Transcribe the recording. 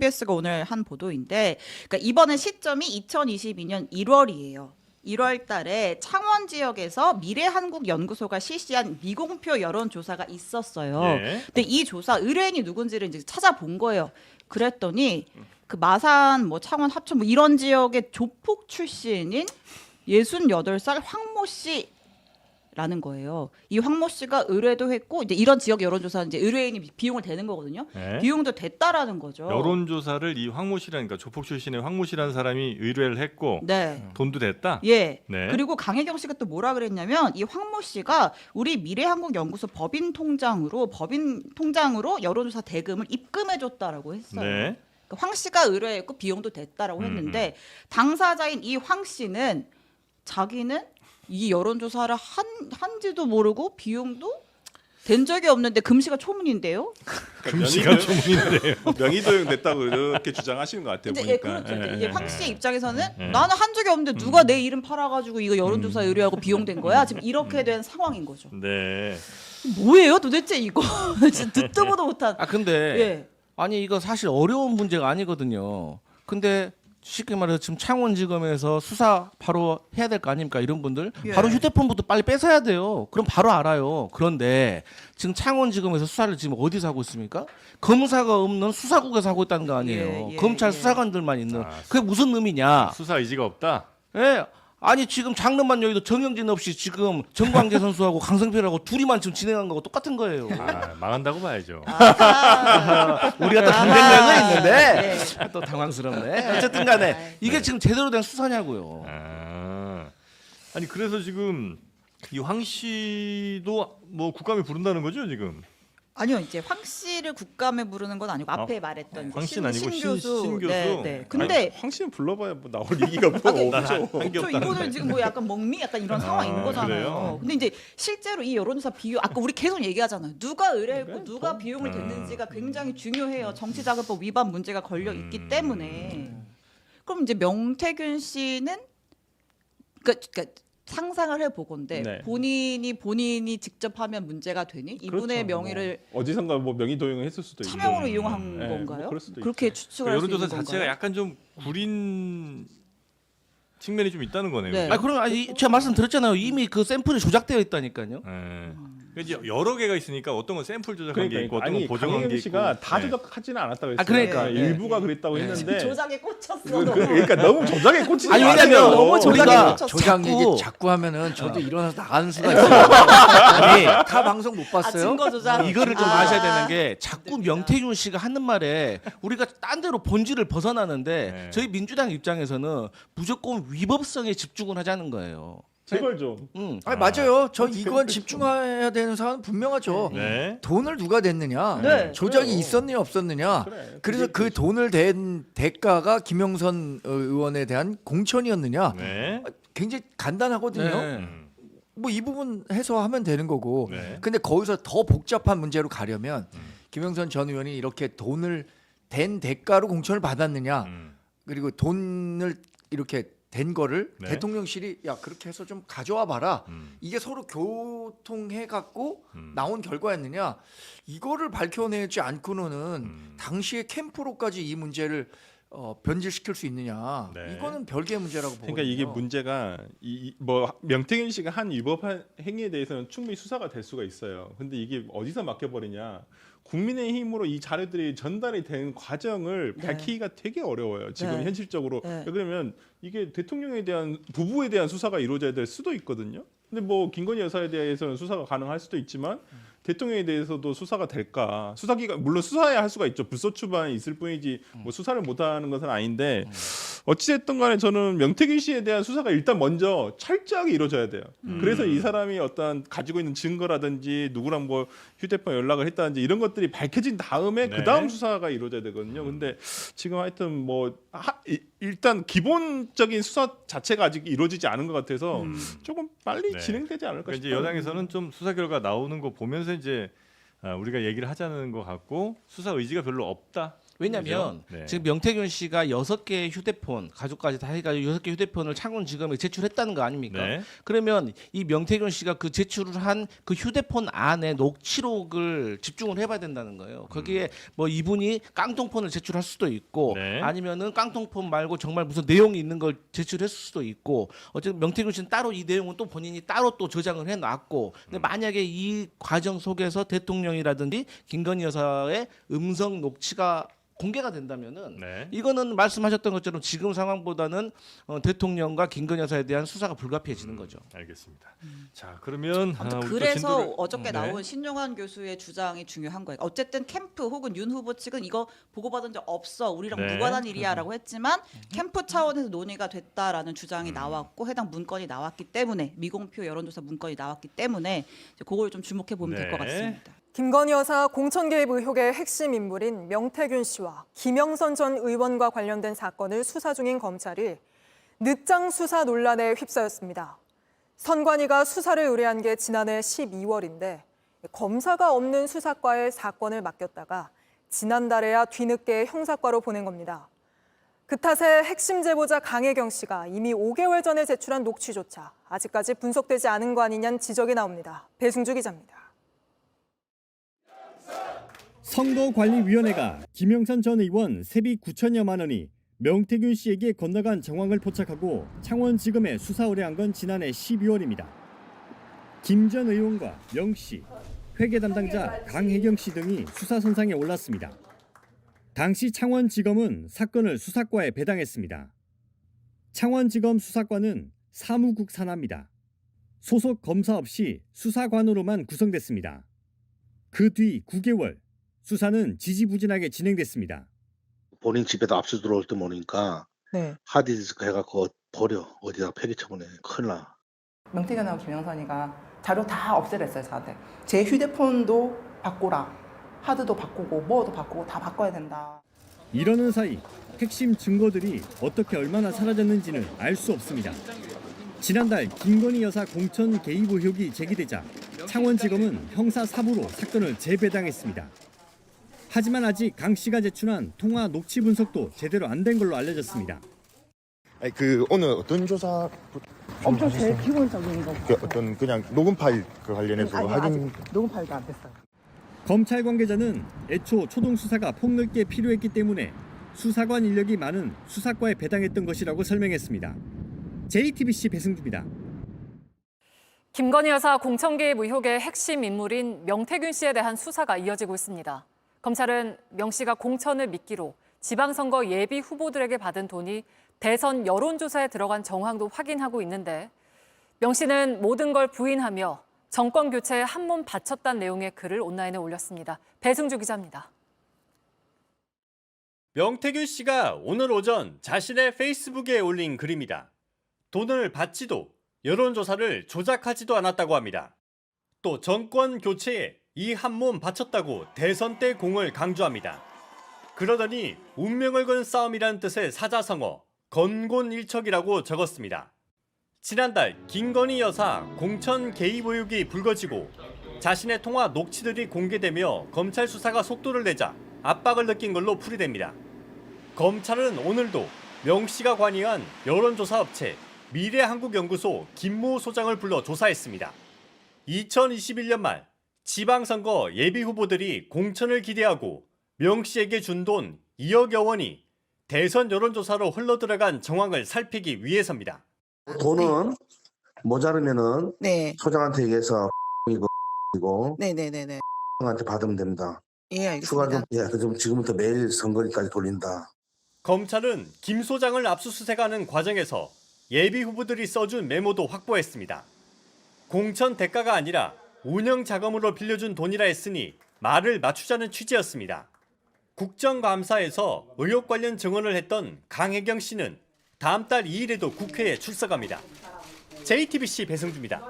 KBS가 오늘 한 보도인데, 그러니까 이번에 시점이 2022년 1월이에요. 1월 달에 창원 지역에서 미래한국연구소가 실시한 미공표 여론조사가 있었어요. 예. 근데 이 조사 의뢰인이 누군지를 이제 찾아본 거예요. 그랬더니 그 마산, 뭐 창원, 합천 뭐 이런 지역의 조폭 출신인 68살 황모 씨라는 거예요. 이 황모 씨가 의뢰도 했고, 이제 이런 지역 여론조사는 이제 의뢰인이 비용을 대는 거거든요. 네. 비용도 됐다라는 거죠. 여론조사를 이 황모 씨라니까 조폭 출신의 황모 씨라는 사람이 의뢰를 했고 네. 돈도 냈다. 예. 네. 그리고 강혜경 씨가 또 뭐라 그랬냐면 이 황모 씨가 우리 미래한국연구소 법인 통장으로 여론조사 대금을 입금해줬다라고 했어요. 네. 그러니까 황 씨가 의뢰했고 비용도 됐다라고 했는데 당사자인 이 황 씨는 자기는 이 여론조사를 한지도 모르고 비용도 된 적이 없는데 금시가 초문인데요. 금시가 초문인데요. 명의도용 됐다고 이렇게 주장하시는 것 같아요. 이제 보니까. 그렇죠. 이제 황 씨의 입장에서는 예. 나는 한 적이 없는데 누가 내 이름 팔아가지고 이거 여론조사 의뢰하고 비용된 거야. 지금 이렇게 된 상황인 거죠. 네. 뭐예요 도대체 이거? 진짜 듣도 보도 못한. 아 근데 예. 아니 이거 사실 어려운 문제가 아니거든요. 근데 쉽게 말해서 지금 창원지검에서 수사 바로 해야 될 거 아닙니까? 이런 분들 예. 바로 휴대폰부터 빨리 뺏어야 돼요. 그럼 바로 알아요. 그런데 지금 창원지검에서 수사를 지금 어디서 하고 있습니까? 검사가 없는 수사국에서 하고 있다는 거 아니에요. 예, 예, 검찰 예. 수사관들만 있는. 아, 그게 무슨 의미냐? 수사 의지가 없다. 예. 아니 지금 장르만 여기도 정영진 없이 지금 정광재 선수하고 강성필하고 둘이만 지금 진행한 거고 똑같은 거예요. 아, 망한다고 봐야죠. 우리가 또 경쟁력은 있는데 예. 또 당황스럽네. 어쨌든 간에 이게 지금 제대로 된 수사냐고요. 아니 그래서 지금 이 황 씨도 뭐 국감에 부른다는 거죠 지금? 아니요, 이제 황 씨를 국감에 부르는 건 아니고 앞에 말했던 황 씨는 아니고 신 교수. 신 교수? 네, 네. 아니, 근데 황 씨는 불러봐야 뭐 나올 얘기가 뭐 없죠. 저 이거는 지금 뭐 약간 멍미 약간 이런 상황인 거잖아요. 그래요? 근데 이제 실제로 이 여론조사 비용 아까 우리 계속 얘기하잖아요. 누가 의뢰했고 그러니까 누가 비용을 댔는지가 굉장히 중요해요. 정치자금법 위반 문제가 걸려 있기 때문에. 그럼 이제 명태균 씨는 그러니까 상상을 해보건데 네. 본인이 직접 하면 문제가 되니 이분의 그렇죠. 명의를 뭐 어디선가 뭐 명의 도용을 했을 수도 있고. 차명으로 이용한 네, 건가요? 뭐 그럴 수도 그렇게 있죠. 추측할 수 있는 여론조사 건가요? 자체가 약간 좀 구린 측면이 좀 있다는 거네요. 네. 그죠? 아 그럼 제가 말씀드렸잖아요. 이미 그 샘플이 조작되어 있다니까요. 예. 이제 여러 개가 있으니까 어떤 건 샘플 조작한 게 있고 어떤 건 아니 보정한 게 강혜경 있고. 씨가 다 네. 조작하지는 않았다고 했어요. 아, 그러니까. 네, 네. 일부가 그랬다고 네. 했는데 조작에 꽂혔어. 그러니까 너무 조작에 꽂히지 아니, 마세요. 왜냐면 너무 조작에 우리가 꽂혔어. 조작 자꾸- 얘기 자꾸 하면은 저도 일어나서 나가는 수가 있어요. 아니 다 방송 못 봤어요? 증거 조작. 이거를 좀 아. 아셔야 되는 게 자꾸 명태균 씨가 하는 말에 우리가 딴 데로 본질을 벗어나는데 네. 저희 민주당 입장에서는 무조건 위법성에 집중을 하자는 거예요. 제발 좀. 아니 맞아요. 저 이건 집중해야 되는 사안은 분명하죠. 네. 돈을 누가 댔느냐, 네. 조작이 그래요. 있었느냐 없었느냐. 그래. 그래서 그게 그 돈을 댄 대가가 김영선 의원에 대한 공천이었느냐. 네. 굉장히 간단하거든요. 네. 뭐 이 부분 해소하면 되는 거고. 네. 근데 거기서 더 복잡한 문제로 가려면 김영선 전 의원이 이렇게 돈을 댄 대가로 공천을 받았느냐, 그리고 돈을 이렇게 된 거를 네. 대통령실이 야 그렇게 해서 좀 가져와 봐라. 음. 이게 서로 교통해 갖고 음. 나온 결과였느냐, 이거를 밝혀내지 않고는 당시의 캠프로까지 이 문제를 변질시킬 수 있느냐, 네. 이거는 별개의 문제라고 보거든요. 그러니까 이게 문제가 뭐 명태균 씨가 한 위법 행위에 대해서는 충분히 수사가 될 수가 있어요. 근데 이게 어디서 막혀버리냐? 국민의힘으로 이 자료들이 전달이 된 과정을 네. 밝히기가 되게 어려워요. 지금 네. 현실적으로. 네. 그러면 이게 대통령에 대한 부부에 대한 수사가 이루어져야 될 수도 있거든요. 근데 뭐 김건희 여사에 대해서는 수사가 가능할 수도 있지만 대통령에 대해서도 수사가 될까? 수사기관 물론 수사해야 할 수가 있죠. 불소추반이 있을 뿐이지 뭐 수사를 못하는 것은 아닌데 어찌됐든 간에 저는 명태균 씨에 대한 수사가 일단 먼저 철저하게 이루어져야 돼요. 그래서 이 사람이 어떤 가지고 있는 증거라든지 누구랑 뭐 휴대폰 연락을 했다든지 이런 것들이 밝혀진 다음에 네. 그 다음 수사가 이루어져야 되거든요. 근데 지금 하여튼 뭐 일단 기본적인 수사 자체가 아직 이루어지지 않은 것 같아서 조금 빨리 네. 진행되지 않을까 그러니까 이제 싶어요. 여당에서는 좀 수사 결과 나오는 거 보면서 이제 우리가 얘기를 하자는 것 같고 수사 의지가 별로 없다. 왜냐하면 그죠? 네. 지금 명태균 씨가 6개의 휴대폰, 가족까지 다 해가지고 6개 휴대폰을 창원지검에 제출했다는 거 아닙니까? 네. 그러면 이 명태균 씨가 그 제출을 한 그 휴대폰 안에 녹취록을 집중을 해봐야 된다는 거예요. 거기에 뭐 이분이 깡통폰을 제출할 수도 있고 네. 아니면은 깡통폰 말고 정말 무슨 내용이 있는 걸 제출했을 수도 있고 어쨌든 명태균 씨는 따로 이 내용은 또 본인이 따로 또 저장을 해놨고 근데 만약에 이 과정 속에서 대통령이라든지 김건희 여사의 음성 녹취가 공개가 된다면은 네. 이거는 말씀하셨던 것처럼 지금 상황보다는 대통령과 김건희 여사에 대한 수사가 불가피해지는 거죠. 알겠습니다. 자, 그러면 아무튼 우리 또 그래서 진도를- 어저께 네. 나온 신용환 교수의 주장이 중요한 거예요. 어쨌든 캠프 혹은 윤 후보 측은 이거 보고받은 적 없어. 우리랑 네. 무관한 일이야라고 했지만 캠프 차원에서 논의가 됐다라는 주장이 나왔고 해당 문건이 나왔기 때문에 미공표 여론조사 문건이 나왔기 때문에 이제 그걸 좀 주목해 보면 될 것 네. 같습니다. 김건희 여사 공천 개입 의혹의 핵심 인물인 명태균 씨와 김영선 전 의원과 관련된 사건을 수사 중인 검찰이 늦장 수사 논란에 휩싸였습니다. 선관위가 수사를 의뢰한 게 지난해 12월인데 검사가 없는 수사과에 사건을 맡겼다가 지난달에야 뒤늦게 형사과로 보낸 겁니다. 그 탓에 핵심 제보자 강혜경 씨가 이미 5개월 전에 제출한 녹취조차 아직까지 분석되지 않은 거 아니냐는 지적이 나옵니다. 배승주 기자입니다. 선거관리위원회가 김영선 전 의원 세비 9천여만 원이 명태균 씨에게 건너간 정황을 포착하고 창원지검에 수사 의뢰한 건 지난해 12월입니다. 김 전 의원과 명 씨, 회계 담당자 강혜경 씨 등이 수사선상에 올랐습니다. 당시 창원지검은 사건을 수사과에 배당했습니다. 창원지검 수사과는 사무국 산하입니다. 소속 검사 없이 수사관으로만 구성됐습니다. 그 뒤 9개월 수사는 지지부진하게 진행됐습니다. 본인 집에도 압수 들어올 때 모르니까 하드디스크 해갖고 버려. 어디다 폐기 처분해. 큰일 나. 명태균하고 김영선이가 자료 다 없애랬어요. 저한테. 제 휴대폰도 바꾸라. 하드도 바꾸고 뭐도 바꾸고 다 바꿔야 된다. 이러는 사이 핵심 증거들이 어떻게 얼마나 사라졌는지는 알 수 없습니다. 지난달 김건희 여사 공천 개입 의혹이 제기되자 창원지검은 형사 4부로 사건을 재배당했습니다. 하지만 아직 강 씨가 제출한 통화 녹취 분석도 제대로 안 된 걸로 알려졌습니다. 아니 오늘 어떤 조사 엄청 제일 기본적인 거. 어떤 그냥 녹음 파일 그 관련해서 확인 아직 녹음 파일도 안 됐어요. 검찰 관계자는 애초 초동 수사가 폭넓게 필요했기 때문에 수사관 인력이 많은 수사과에 배당했던 것이라고 설명했습니다. JTBC 배승주입니다. 김건희 여사 공천 개입 의혹의 핵심 인물인 명태균 씨에 대한 수사가 이어지고 있습니다. 검찰은 명 씨가 공천을 미끼로 지방선거 예비 후보들에게 받은 돈이 대선 여론조사에 들어간 정황도 확인하고 있는데 명 씨는 모든 걸 부인하며 정권 교체에 한 몸 바쳤다는 내용의 글을 온라인에 올렸습니다. 배승주 기자입니다. 명태균 씨가 오늘 오전 자신의 페이스북에 올린 글입니다. 돈을 받지도 여론조사를 조작하지도 않았다고 합니다. 또 정권 교체에 이 한 몸 바쳤다고 대선 때 공을 강조합니다. 그러더니 운명을 건 싸움이란 뜻의 사자성어 건곤일척이라고 적었습니다. 지난달 김건희 여사 공천 개입 의혹이 불거지고 자신의 통화 녹취들이 공개되며 검찰 수사가 속도를 내자 압박을 느낀 걸로 풀이됩니다. 검찰은 오늘도 명 씨가 관여한 여론조사 업체 미래한국연구소 김모 소장을 불러 조사했습니다. 2021년 말 지방선거 예비 후보들이 공천을 기대하고 명 씨에게 준 돈 2억여 원이 대선 여론조사로 흘러들어간 정황을 살피기 위해서입니다. 돈은 모자르면은 네. 소장한테 얘기해서 이거 네네네네. 한테 받으면 됩니다. 예, 추가 알겠습니다. 좀 지금부터 매일 선거일까지 돌린다. 검찰은 김 소장을 압수수색하는 과정에서 예비 후보들이 써준 메모도 확보했습니다. 공천 대가가 아니라 운영 자금으로 빌려준 돈이라 했으니 말을 맞추자는 취지였습니다. 국정감사에서 의혹 관련 증언을 했던 강혜경 씨는 다음 달 2일에도 국회에 출석합니다. JTBC 배승주입니다.